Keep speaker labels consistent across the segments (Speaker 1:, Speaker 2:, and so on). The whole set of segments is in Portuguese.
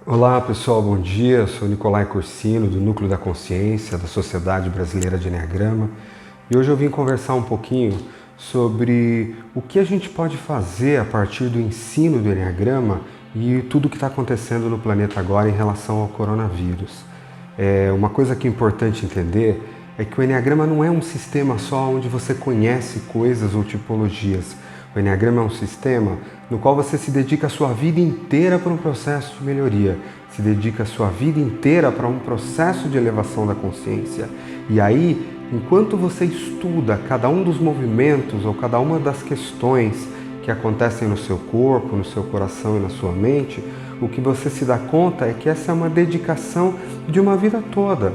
Speaker 1: Olá pessoal, bom dia. Eu sou Nicolai Corsino, do Núcleo da Consciência, da Sociedade Brasileira de Enneagrama. E hoje eu vim conversar um pouquinho sobre o que a gente pode fazer a partir do ensino do Enneagrama e tudo o que está acontecendo no planeta agora em relação ao coronavírus. Uma coisa que é importante entender é que o Enneagrama não é um sistema só onde você conhece coisas ou tipologias. O Enneagrama é um sistema no qual você se dedica a sua vida inteira para um processo de melhoria, se dedica a sua vida inteira para um processo de elevação da consciência. E aí, enquanto você estuda cada um dos movimentos ou cada uma das questões que acontecem no seu corpo, no seu coração e na sua mente, o que você se dá conta é que essa é uma dedicação de uma vida toda.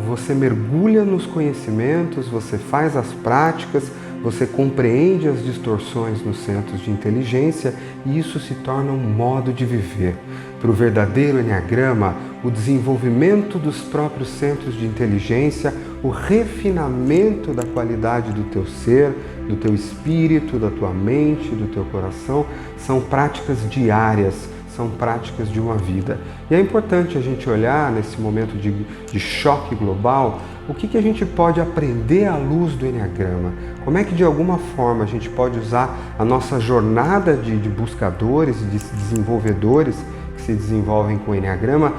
Speaker 1: Você mergulha nos conhecimentos, você faz as práticas, você compreende as distorções nos centros de inteligência e isso se torna um modo de viver. Para o verdadeiro Enneagrama, o desenvolvimento dos próprios centros de inteligência, o refinamento da qualidade do teu ser, do teu espírito, da tua mente, do teu coração, são práticas diárias, são práticas de uma vida. E é importante a gente olhar nesse momento de choque global, o que a gente pode aprender à luz do Enneagrama? Como é que de alguma forma a gente pode usar a nossa jornada de buscadores, de desenvolvedores que se desenvolvem com o Enneagrama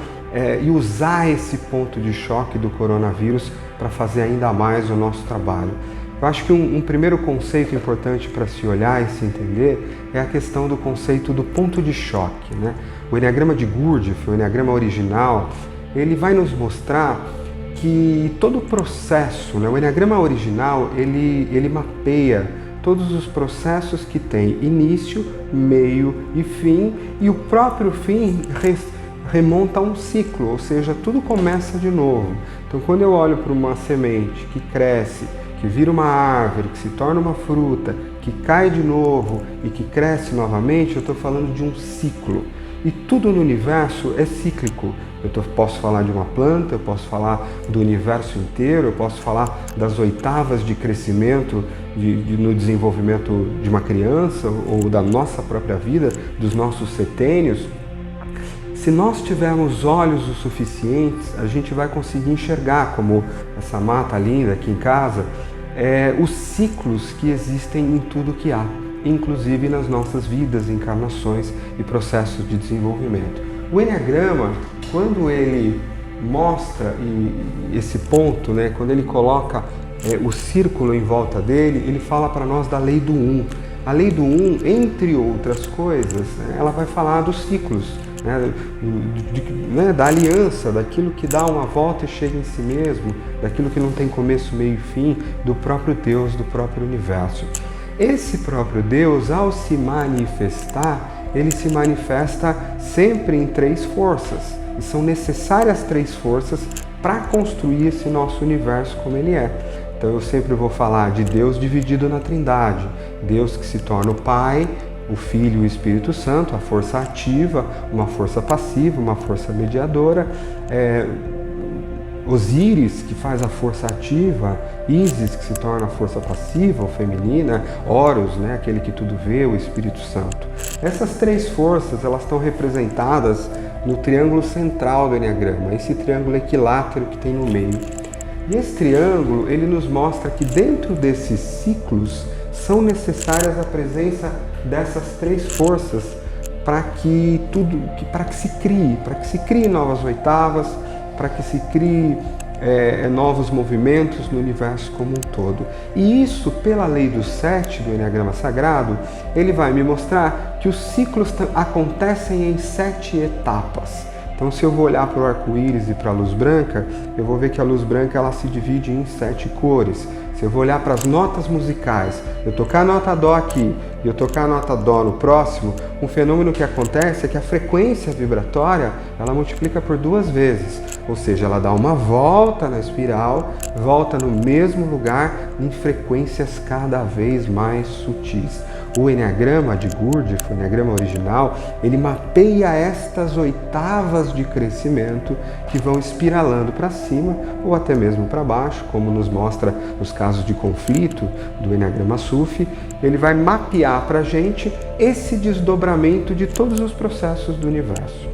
Speaker 1: e usar esse ponto de choque do coronavírus para fazer ainda mais o nosso trabalho? Eu acho que um primeiro conceito importante para se olhar e se entender é a questão do conceito do ponto de choque, né? O Enneagrama de Gurdjieff, o Enneagrama original, ele vai nos mostrar que todo o processo, né? O Enneagrama original, ele mapeia todos os processos que tem início, meio e fim, e o próprio fim remonta a um ciclo, ou seja, tudo começa de novo. Então, quando eu olho para uma semente que cresce, que vira uma árvore, que se torna uma fruta, que cai de novo e que cresce novamente, eu estou falando de um ciclo. E tudo no universo é cíclico. Posso falar de uma planta, eu posso falar do universo inteiro, eu posso falar das oitavas de crescimento no desenvolvimento de uma criança ou da nossa própria vida, dos nossos setênios. Se nós tivermos olhos o suficientes, a gente vai conseguir enxergar, como essa mata linda aqui em casa, os ciclos que existem em tudo que há, inclusive nas nossas vidas, encarnações e processos de desenvolvimento. O Enneagrama, quando ele mostra esse ponto, né, quando ele coloca o círculo em volta dele, ele fala para nós da lei do Um. A lei do Um, entre outras coisas, ela vai falar dos ciclos, da aliança, daquilo que dá uma volta e chega em si mesmo, daquilo que não tem começo, meio e fim, do próprio Deus, do próprio universo. Esse próprio Deus, ao se manifestar, ele se manifesta sempre em três forças, e são necessárias três forças para construir esse nosso universo como ele é. Então eu sempre vou falar de Deus dividido na Trindade, Deus que se torna o Pai, o Filho e o Espírito Santo, a força ativa, uma força passiva, uma força mediadora, Osíris, que faz a força ativa, Ísis, que se torna a força passiva ou feminina, Horus, né, aquele que tudo vê, o Espírito Santo. Essas três forças, elas estão representadas no triângulo central do Enneagrama, esse triângulo equilátero que tem no meio. E esse triângulo, ele nos mostra que dentro desses ciclos são necessárias a presença dessas três forças para que se crie novas oitavas, para que se crie novos movimentos no universo como um todo. E isso, pela lei do 7 do Enneagrama Sagrado, ele vai me mostrar que os ciclos acontecem em 7 etapas. Então, se eu vou olhar para o arco-íris e para a luz branca, eu vou ver que a luz branca ela se divide em 7 cores. Se eu vou olhar para as notas musicais, eu tocar a nota Dó aqui e eu tocar a nota Dó no próximo, um fenômeno que acontece é que a frequência vibratória ela multiplica por 2 vezes, ou seja, ela dá uma volta na espiral, volta no mesmo lugar em frequências cada vez mais sutis. O Enneagrama de Gurdjieff, o Enneagrama original, ele mapeia estas oitavas de crescimento que vão espiralando para cima ou até mesmo para baixo, como nos mostra nos casos de conflito do Enneagrama Sufi. Ele vai mapear para a gente esse desdobramento de todos os processos do universo.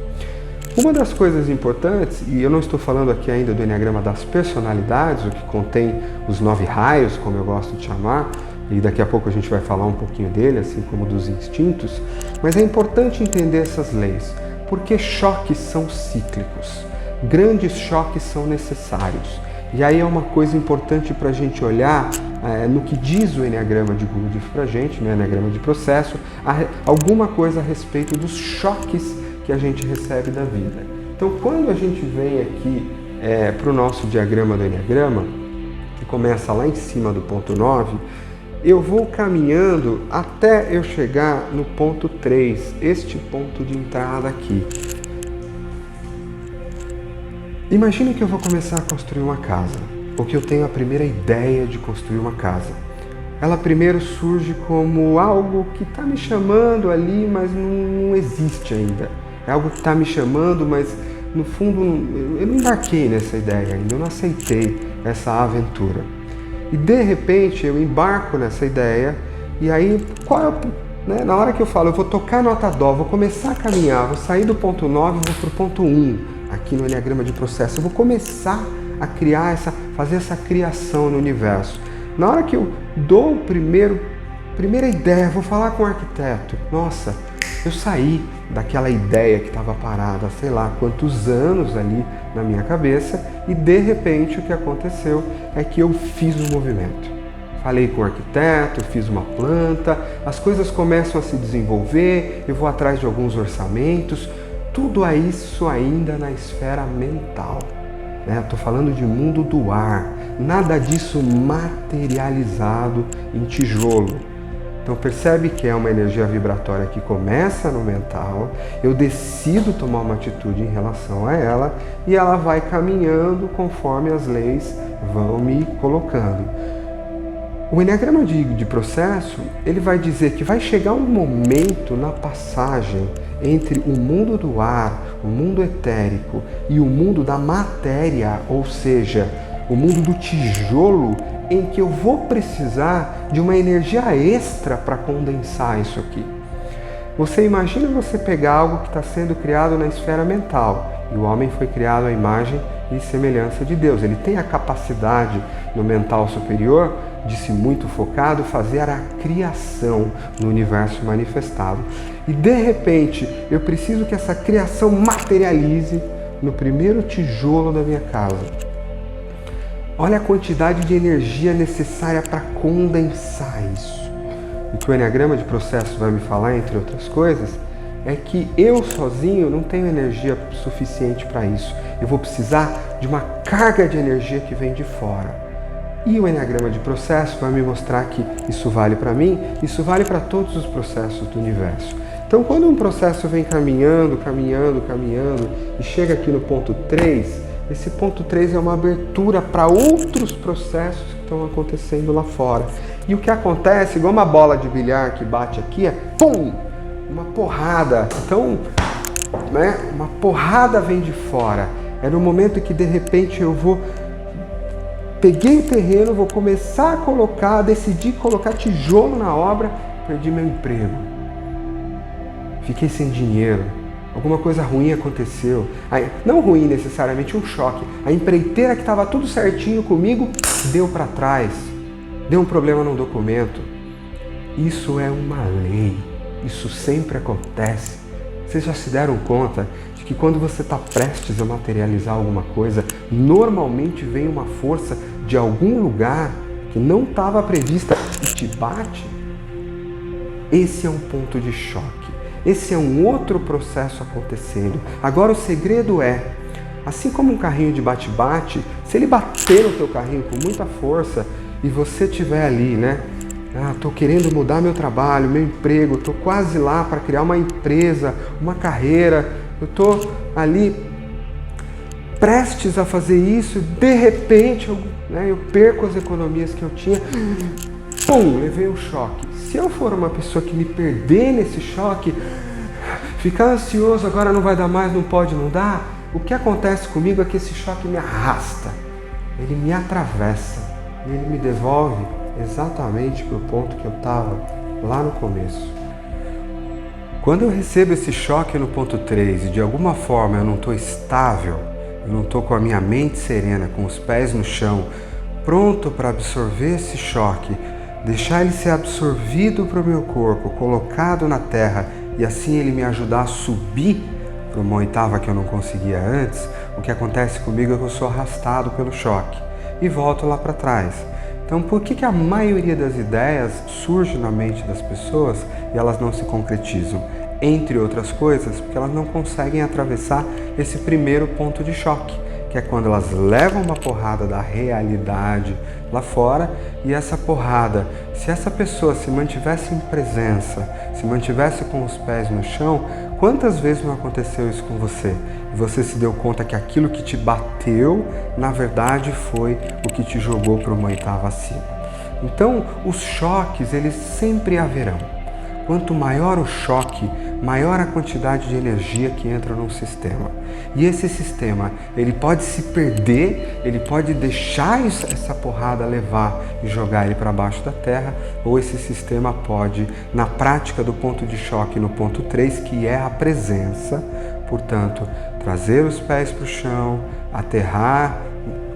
Speaker 1: Uma das coisas importantes, e eu não estou falando aqui ainda do Enneagrama das personalidades, o que contém os 9 raios, como eu gosto de chamar, e daqui a pouco a gente vai falar um pouquinho dele, assim como dos instintos, mas é importante entender essas leis, porque choques são cíclicos, grandes choques são necessários. E aí é uma coisa importante para a gente olhar no que diz o Enneagrama de Gurdjieff para a gente, no Enneagrama de processo, alguma coisa a respeito dos choques que a gente recebe da vida. Então, quando a gente vem aqui para o nosso diagrama do Enneagrama, que começa lá em cima do ponto 9, eu vou caminhando até eu chegar no ponto 3, este ponto de entrada aqui. Imagine que eu vou começar a construir uma casa, ou que eu tenho a primeira ideia de construir uma casa. Ela primeiro surge como algo que está me chamando ali, mas não existe ainda. É algo que está me chamando, mas no fundo eu não embarquei nessa ideia ainda, eu não aceitei essa aventura. E de repente eu embarco nessa ideia, e aí na hora que eu falo, eu vou tocar nota dó, vou começar a caminhar, vou sair do ponto 9 e vou para o ponto 1. Aqui no Enneagrama de processo, eu vou começar a criar fazer essa criação no universo. Na hora que eu dou primeira ideia, vou falar com o arquiteto. Nossa, eu saí daquela ideia que estava parada, sei lá quantos anos ali na minha cabeça, e de repente o que aconteceu é que eu fiz um movimento. Falei com o arquiteto, fiz uma planta, as coisas começam a se desenvolver, eu vou atrás de alguns orçamentos. Tudo isso ainda na esfera mental. Estou falando de mundo do ar, nada disso materializado em tijolo. Então percebe que é uma energia vibratória que começa no mental, eu decido tomar uma atitude em relação a ela e ela vai caminhando conforme as leis vão me colocando. O Enneagrama de processo, ele vai dizer que vai chegar um momento na passagem entre o mundo do ar, o mundo etérico e o mundo da matéria, ou seja, o mundo do tijolo, em que eu vou precisar de uma energia extra para condensar isso aqui. Você imagina você pegar algo que está sendo criado na esfera mental, e o homem foi criado à imagem e semelhança de Deus. Ele tem a capacidade no mental superior de, se muito focado, fazer a criação no universo manifestado. E de repente, eu preciso que essa criação materialize no primeiro tijolo da minha casa. Olha a quantidade de energia necessária para condensar isso. O que o Enneagrama de processo vai me falar, entre outras coisas, é que eu sozinho não tenho energia suficiente para isso. Eu vou precisar de uma carga de energia que vem de fora. E o Enneagrama de processo vai me mostrar que isso vale para mim, isso vale para todos os processos do universo. Então, quando um processo vem caminhando e chega aqui no ponto 3, esse ponto 3 é uma abertura para outros processos que estão acontecendo lá fora. E o que acontece, igual uma bola de bilhar que bate aqui, é pum! Uma porrada. Então, uma porrada vem de fora. É no momento que de repente peguei o terreno, vou começar a decidi colocar tijolo na obra, perdi meu emprego. Fiquei sem dinheiro. Alguma coisa ruim aconteceu. Não ruim necessariamente, um choque. A empreiteira que estava tudo certinho comigo deu para trás. Deu um problema no documento. Isso é uma lei. Isso sempre acontece. Vocês já se deram conta de que quando você está prestes a materializar alguma coisa, normalmente vem uma força de algum lugar que não estava prevista e te bate? Esse é um ponto de choque. Esse é um outro processo acontecendo. Agora o segredo é, assim como um carrinho de bate-bate, se ele bater no teu carrinho com muita força e você estiver ali, estou querendo mudar meu trabalho, meu emprego, estou quase lá para criar uma empresa, uma carreira, eu estou ali prestes a fazer isso, de repente eu perco as economias que eu tinha, pum, levei um choque. Se eu for uma pessoa que me perder nesse choque, ficar ansioso, agora não vai dar mais, não pode, não dá, o que acontece comigo é que esse choque me arrasta, ele me atravessa e ele me devolve exatamente para o ponto que eu estava lá no começo. Quando eu recebo esse choque no ponto 3 e de alguma forma eu não estou estável, eu não estou com a minha mente serena, com os pés no chão, pronto para absorver esse choque, deixar ele ser absorvido para o meu corpo, colocado na terra e assim ele me ajudar a subir para uma oitava que eu não conseguia antes, o que acontece comigo é que eu sou arrastado pelo choque e volto lá para trás. Então, por que a maioria das ideias surge na mente das pessoas e elas não se concretizam? Entre outras coisas, porque elas não conseguem atravessar esse primeiro ponto de choque, que é quando elas levam uma porrada da realidade lá fora e essa porrada, se essa pessoa se mantivesse em presença, se mantivesse com os pés no chão, quantas vezes não aconteceu isso com você? E você se deu conta que aquilo que te bateu, na verdade, foi o que te jogou para uma oitava acima. Então, os choques, eles sempre haverão. Quanto maior o choque, maior a quantidade de energia que entra num sistema. E esse sistema, ele pode se perder, ele pode deixar essa porrada levar e jogar ele para baixo da terra, ou esse sistema pode, na prática do ponto de choque no ponto 3, que é a presença, portanto, trazer os pés para o chão, aterrar,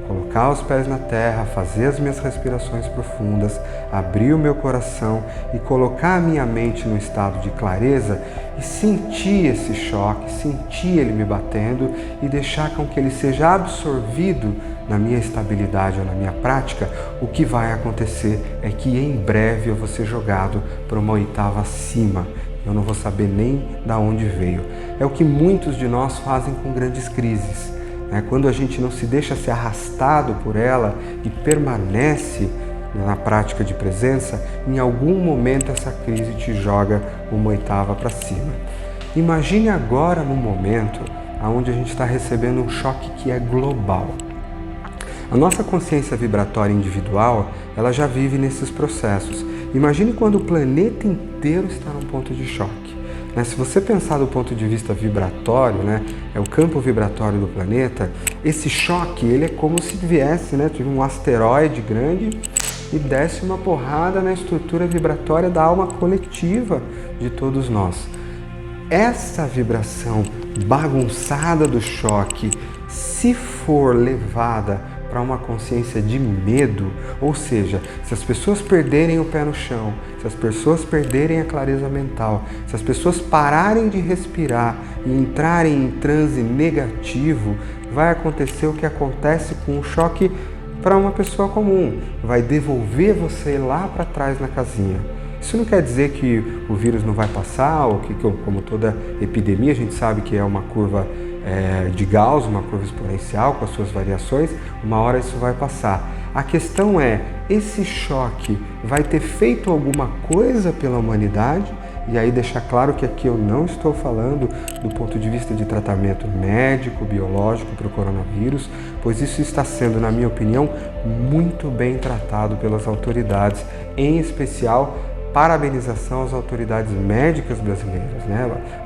Speaker 1: colocar os pés na terra, fazer as minhas respirações profundas, abrir o meu coração e colocar a minha mente no estado de clareza e sentir esse choque, sentir ele me batendo e deixar com que ele seja absorvido na minha estabilidade ou na minha prática, o que vai acontecer é que em breve eu vou ser jogado para uma oitava acima. Eu não vou saber nem da onde veio. É o que muitos de nós fazem com grandes crises. Quando a gente não se deixa ser arrastado por ela e permanece na prática de presença, em algum momento essa crise te joga uma oitava para cima. Imagine agora num momento onde a gente está recebendo um choque que é global. A nossa consciência vibratória individual, ela já vive nesses processos. Imagine quando o planeta inteiro está num ponto de choque. Se você pensar do ponto de vista vibratório, é o campo vibratório do planeta, esse choque ele é como se viesse, tive um asteroide grande e desse uma porrada na estrutura vibratória da alma coletiva de todos nós. Essa vibração bagunçada do choque, se for levada para uma consciência de medo, ou seja, se as pessoas perderem o pé no chão, se as pessoas perderem a clareza mental, se as pessoas pararem de respirar e entrarem em transe negativo, vai acontecer o que acontece com o choque para uma pessoa comum, vai devolver você lá para trás na casinha. Isso não quer dizer que o vírus não vai passar, ou que, como toda epidemia, a gente sabe que é uma curva de Gauss, uma curva exponencial com as suas variações, uma hora isso vai passar. A questão é, esse choque vai ter feito alguma coisa pela humanidade? E aí deixar claro que aqui eu não estou falando do ponto de vista de tratamento médico, biológico para o coronavírus, pois isso está sendo, na minha opinião, muito bem tratado pelas autoridades, em especial parabenização às autoridades médicas brasileiras.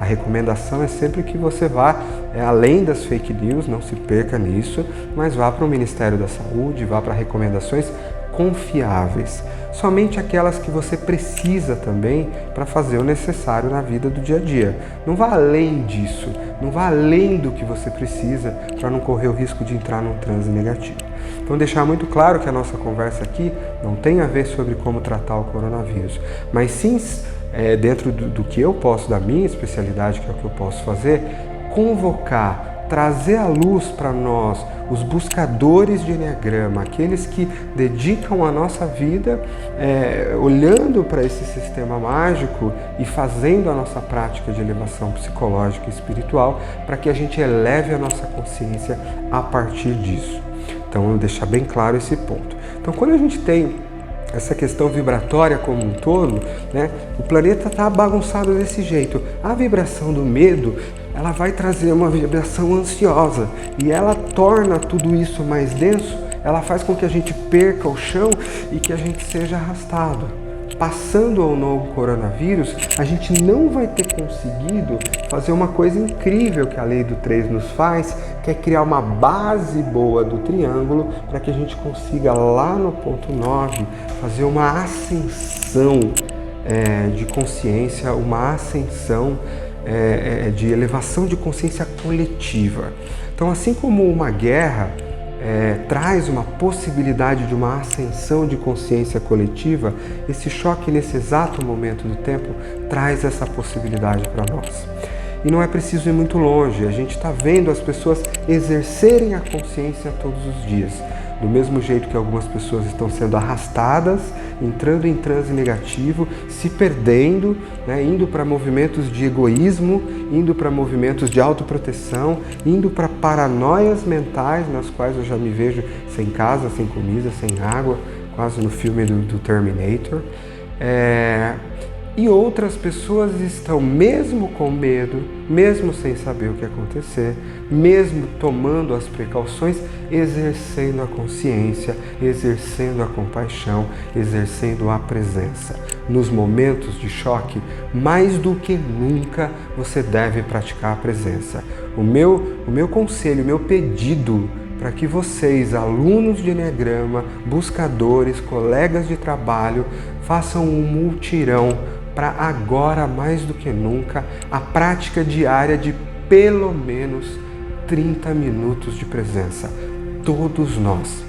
Speaker 1: A recomendação é sempre que você vá além das fake news, não se perca nisso, mas vá para o Ministério da Saúde, vá para recomendações confiáveis. Somente aquelas que você precisa também para fazer o necessário na vida do dia a dia. Não vá além disso, não vá além do que você precisa para não correr o risco de entrar num transe negativo. Então, deixar muito claro que a nossa conversa aqui não tem a ver sobre como tratar o coronavírus, mas sim, dentro do que eu posso, da minha especialidade, que é o que eu posso fazer, convocar, trazer à luz para nós, os buscadores de Enneagrama, aqueles que dedicam a nossa vida olhando para esse sistema mágico e fazendo a nossa prática de elevação psicológica e espiritual, para que a gente eleve a nossa consciência a partir disso. Então, vou deixar bem claro esse ponto. Então, quando a gente tem essa questão vibratória como um todo, o planeta está bagunçado desse jeito. A vibração do medo, ela vai trazer uma vibração ansiosa e ela torna tudo isso mais denso, ela faz com que a gente perca o chão e que a gente seja arrastado. Passando ao novo coronavírus, a gente não vai ter conseguido fazer uma coisa incrível que a lei do 3 nos faz, que é criar uma base boa do triângulo para que a gente consiga lá no ponto 9 fazer uma ascensão de consciência, uma ascensão de elevação de consciência coletiva. Então, assim como uma guerra traz uma possibilidade de uma ascensão de consciência coletiva, esse choque nesse exato momento do tempo traz essa possibilidade para nós. E não é preciso ir muito longe, a gente está vendo as pessoas exercerem a consciência todos os dias. Do mesmo jeito que algumas pessoas estão sendo arrastadas, entrando em transe negativo, se perdendo, indo para movimentos de egoísmo, indo para movimentos de autoproteção, indo para paranoias mentais, nas quais eu já me vejo sem casa, sem comida, sem água, quase no filme do Terminator. E outras pessoas estão, mesmo com medo, mesmo sem saber o que acontecer, mesmo tomando as precauções, exercendo a consciência, exercendo a compaixão, exercendo a presença. Nos momentos de choque, mais do que nunca, você deve praticar a presença. O meu conselho, o meu pedido para que vocês, alunos de Enneagrama, buscadores, colegas de trabalho, façam um multirão para agora, mais do que nunca, a prática diária de pelo menos 30 minutos de presença. Todos nós.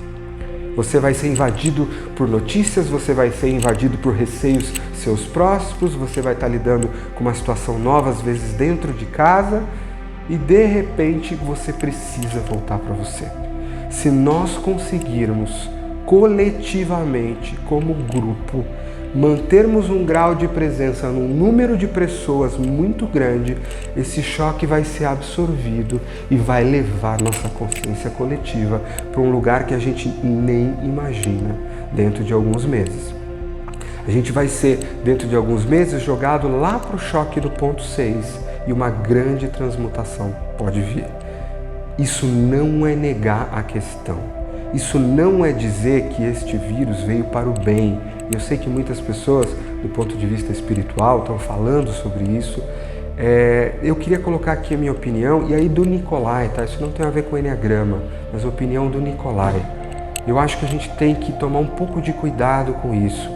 Speaker 1: Você vai ser invadido por notícias, você vai ser invadido por receios seus próximos, você vai estar lidando com uma situação nova, às vezes dentro de casa, e de repente você precisa voltar para você. Se nós conseguirmos coletivamente, como grupo, mantermos um grau de presença num número de pessoas muito grande, esse choque vai ser absorvido e vai levar nossa consciência coletiva para um lugar que a gente nem imagina dentro de alguns meses. A gente vai ser, dentro de alguns meses, jogado lá para o choque do ponto 6 e uma grande transmutação pode vir. Isso não é negar a questão. Isso não é dizer que este vírus veio para o bem. Eu sei que muitas pessoas, do ponto de vista espiritual, estão falando sobre isso. Eu queria colocar aqui a minha opinião, e aí do Nicolai, tá? Isso não tem a ver com o Enneagrama, mas a opinião do Nicolai. Eu acho que a gente tem que tomar um pouco de cuidado com isso.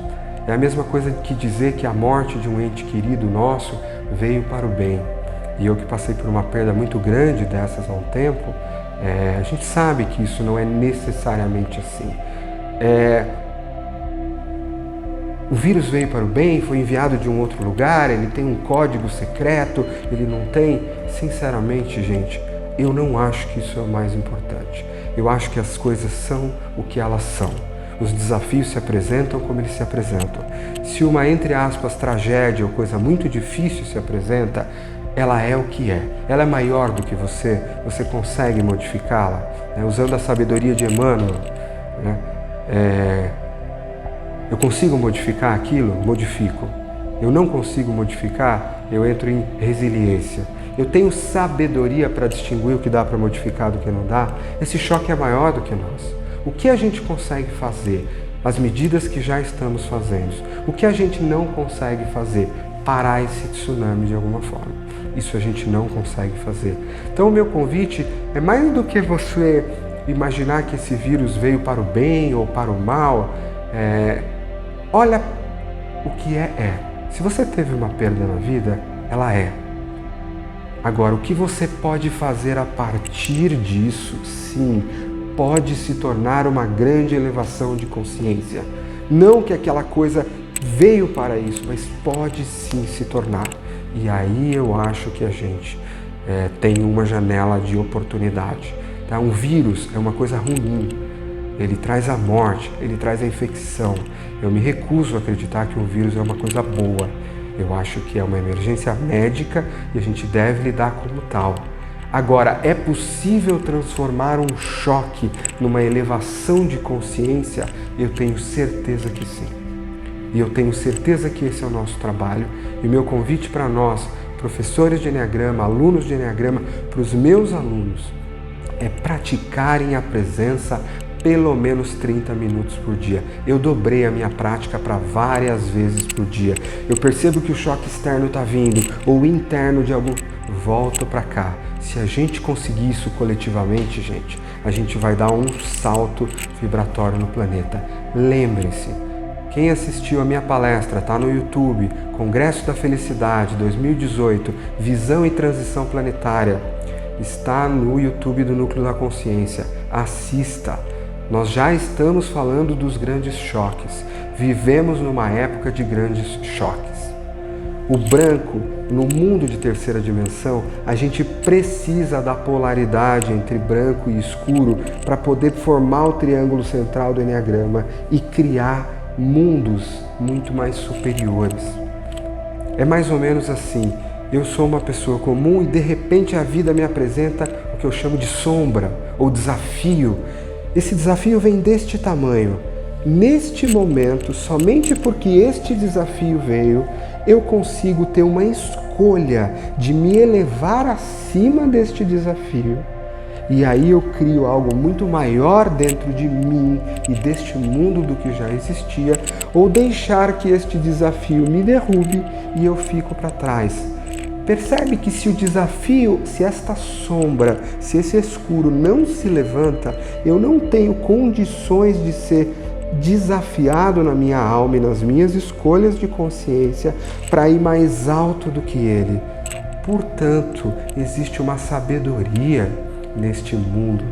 Speaker 1: É a mesma coisa que dizer que a morte de um ente querido nosso veio para o bem. E eu que passei por uma perda muito grande dessas há um tempo, a gente sabe que isso não é necessariamente assim. O vírus veio para o bem, foi enviado de um outro lugar, ele tem um código secreto, ele não tem. Sinceramente, gente, eu não acho que isso é o mais importante. Eu acho que as coisas são o que elas são. Os desafios se apresentam como eles se apresentam. Se uma, entre aspas, tragédia ou coisa muito difícil se apresenta, ela é o que é. Ela é maior do que você consegue modificá-la. Usando a sabedoria de Emmanuel, eu consigo modificar aquilo? Modifico. Eu não consigo modificar? Eu entro em resiliência. Eu tenho sabedoria para distinguir o que dá para modificar do que não dá? Esse choque é maior do que nós. O que a gente consegue fazer? As medidas que já estamos fazendo. O que a gente não consegue fazer? Parar esse tsunami de alguma forma. Isso a gente não consegue fazer. Então o meu convite é mais do que você imaginar que esse vírus veio para o bem ou para o mal. Olha o que é. Se você teve uma perda na vida, ela é. Agora, o que você pode fazer a partir disso, sim, pode se tornar uma grande elevação de consciência. Não que aquela coisa veio para isso, mas pode sim se tornar. E aí eu acho que a gente tem uma janela de oportunidade. Tá? Um vírus é uma coisa ruim. Ele traz a morte, ele traz a infecção. Eu me recuso a acreditar que um vírus é uma coisa boa. Eu acho que é uma emergência médica e a gente deve lidar como tal. Agora, é possível transformar um choque numa elevação de consciência? Eu tenho certeza que sim. E eu tenho certeza que esse é o nosso trabalho. E o meu convite para nós, professores de Enneagrama, alunos de Enneagrama, para os meus alunos, é praticarem a presença pelo menos 30 minutos por dia. Eu dobrei a minha prática para várias vezes por dia. Eu percebo que o choque externo está vindo, ou interno de algum... Volto para cá. Se a gente conseguir isso coletivamente, gente, a gente vai dar um salto vibratório no planeta. Lembrem-se Quem assistiu a minha palestra, está no YouTube, Congresso da Felicidade 2018, Visão e Transição Planetária, está no YouTube do Núcleo da Consciência. Assista! Nós já estamos falando dos grandes choques. Vivemos numa época de grandes choques. O branco, no mundo de terceira dimensão, a gente precisa da polaridade entre branco e escuro para poder formar o triângulo central do Eneagrama e criar mundos muito mais superiores. É mais ou menos assim. Eu sou uma pessoa comum e de repente a vida me apresenta o que eu chamo de sombra ou desafio. Esse desafio vem deste tamanho. Neste momento, somente porque este desafio veio, eu consigo ter uma escolha de me elevar acima deste desafio. E aí eu crio algo muito maior dentro de mim e deste mundo do que já existia, ou deixar que este desafio me derrube e eu fico para trás. Percebe que se o desafio, se esta sombra, se esse escuro não se levanta, eu não tenho condições de ser desafiado na minha alma e nas minhas escolhas de consciência para ir mais alto do que ele. Portanto, existe uma sabedoria neste mundo,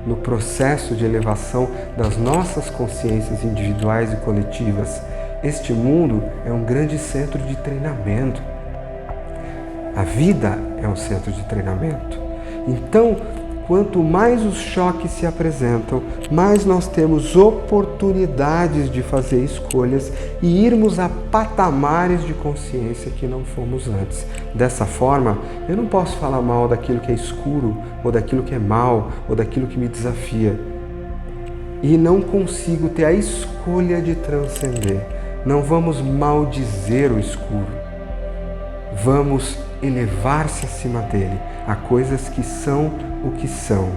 Speaker 1: no processo de elevação das nossas consciências individuais e coletivas. Este mundo é um grande centro de treinamento. A vida é um centro de treinamento. Então, quanto mais os choques se apresentam, mais nós temos oportunidades de fazer escolhas e irmos a patamares de consciência que não fomos antes. Dessa forma, eu não posso falar mal daquilo que é escuro, ou daquilo que é mal, ou daquilo que me desafia. E não consigo ter a escolha de transcender. Não vamos maldizer o escuro. Vamos elevar-se acima dele, a coisas que são o que são.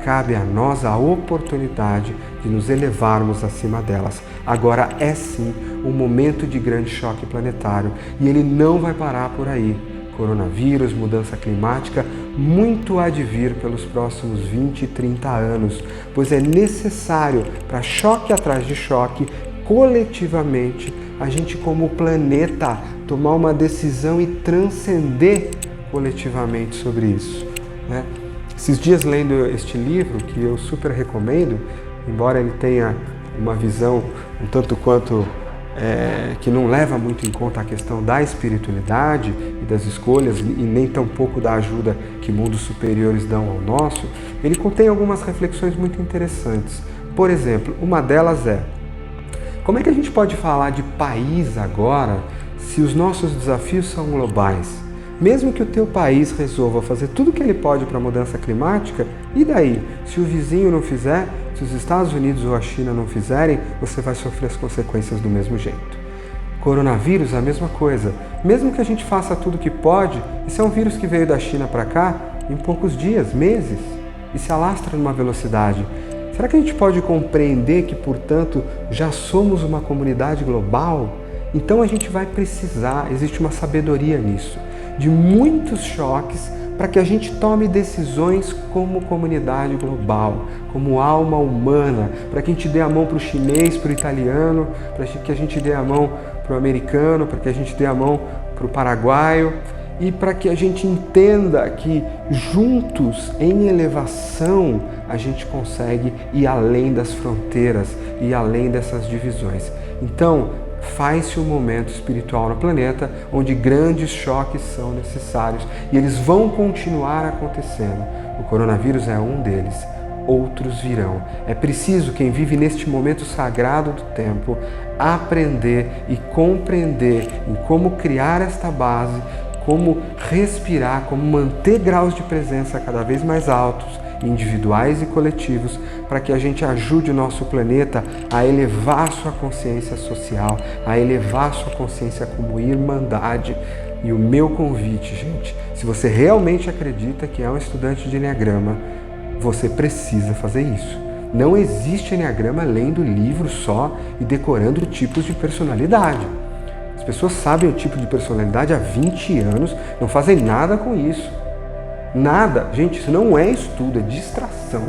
Speaker 1: Cabe a nós a oportunidade de nos elevarmos acima delas. Agora é sim um momento de grande choque planetário e ele não vai parar por aí. Coronavírus, mudança climática, muito há de vir pelos próximos 20 e 30 anos, pois é necessário, para choque atrás de choque, coletivamente, a gente como planeta tomar uma decisão e transcender coletivamente sobre isso, né? Esses dias lendo este livro, que eu super recomendo, embora ele tenha uma visão um tanto quanto que não leva muito em conta a questão da espiritualidade e das escolhas e nem tampouco da ajuda que mundos superiores dão ao nosso, ele contém algumas reflexões muito interessantes. Por exemplo, uma delas é: como é que a gente pode falar de país agora se os nossos desafios são globais? Mesmo que o teu país resolva fazer tudo o que ele pode para a mudança climática, e daí? Se o vizinho não fizer, se os Estados Unidos ou a China não fizerem, você vai sofrer as consequências do mesmo jeito. Coronavírus é a mesma coisa. Mesmo que a gente faça tudo o que pode, esse é um vírus que veio da China para cá em poucos dias, meses, e se alastra numa velocidade. Será que a gente pode compreender que, portanto, já somos uma comunidade global? Então a gente vai precisar, existe uma sabedoria nisso, de muitos choques para que a gente tome decisões como comunidade global, como alma humana, para que a gente dê a mão para o chinês, para o italiano, para que a gente dê a mão para o americano, para que a gente dê a mão para o paraguaio e para que a gente entenda que juntos, em elevação, a gente consegue ir além das fronteiras e além dessas divisões. Então, faz-se um momento espiritual no planeta onde grandes choques são necessários e eles vão continuar acontecendo. O coronavírus é um deles, outros virão. É preciso quem vive neste momento sagrado do tempo aprender e compreender em como criar esta base, como respirar, como manter graus de presença cada vez mais altos, individuais e coletivos, para que a gente ajude o nosso planeta a elevar sua consciência social, a elevar sua consciência como irmandade. E o meu convite, gente, se você realmente acredita que é um estudante de Eneagrama, você precisa fazer isso. Não existe Eneagrama lendo livro só e decorando tipos de personalidade. As pessoas sabem o tipo de personalidade há 20 anos, não fazem nada com isso. Nada. Gente, isso não é estudo, é distração.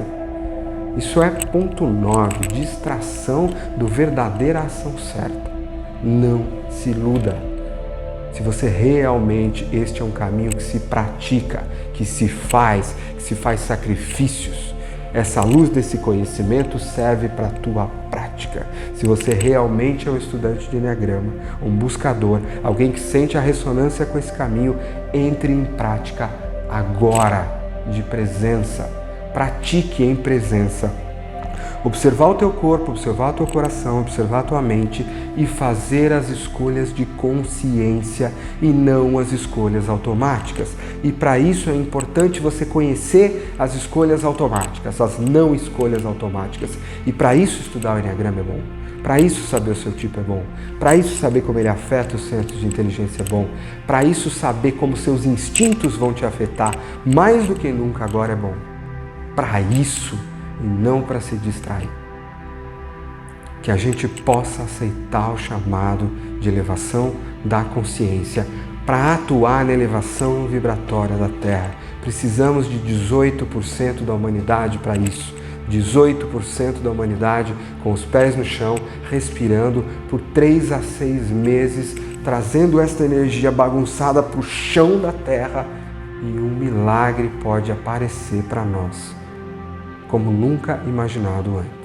Speaker 1: Isso é ponto 9, distração do verdadeira ação certa. Não se iluda. Se você realmente, este é um caminho que se pratica, que se faz sacrifícios, essa luz desse conhecimento serve para a tua prática. Se você realmente é um estudante de Enneagrama, um buscador, alguém que sente a ressonância com esse caminho, entre em prática agora, de presença. Pratique em presença. Observar o teu corpo, observar o teu coração, observar a tua mente e fazer as escolhas de consciência e não as escolhas automáticas. E para isso é importante você conhecer as escolhas automáticas, as não escolhas automáticas. E para isso estudar o Enneagrama é bom. Para isso saber o seu tipo é bom. Para isso saber como ele afeta os centros de inteligência é bom. Para isso saber como seus instintos vão te afetar mais do que nunca agora é bom. Para isso e não para se distrair. Que a gente possa aceitar o chamado de elevação da consciência para atuar na elevação vibratória da Terra. Precisamos de 18% da humanidade para isso. 18% da humanidade com os pés no chão, respirando por 3 a 6 meses, trazendo esta energia bagunçada para o chão da Terra, e um milagre pode aparecer para nós como nunca imaginado antes.